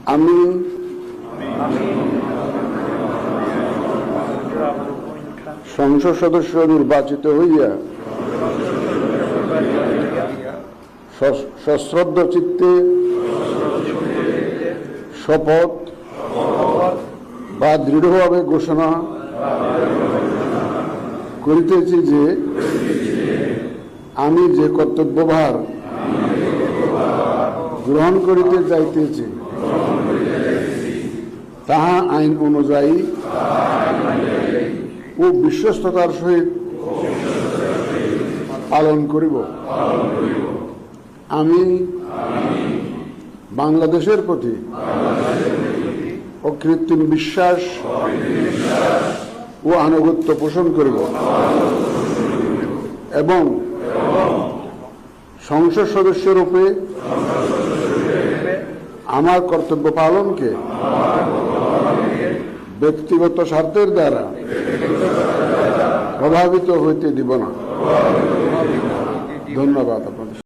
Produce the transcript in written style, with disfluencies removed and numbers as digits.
আমি সংসদ সদস্য নির্বাচিত হইয়া সশ্রদ্ধ চিত্তে শপথ বা দৃঢ়ভাবে ঘোষণা করিতেছি যে আমি যে কর্তব্যভার গ্রহণ করিতে যাইতেছি তাহা আইন অনুযায়ী ও বিশ্বস্ততার সহিত পালন করিব। আমি বাংলাদেশের প্রতি অকৃত্রিম বিশ্বাস ও আনুগত্য পোষণ করিব এবং সংসদ সদস্য রূপে আমার কর্তব্য পালনকে ব্যক্তিগত স্বার্থের দ্বারা প্রভাবিত হইতে দিব না। ধন্যবাদ আপনাদের।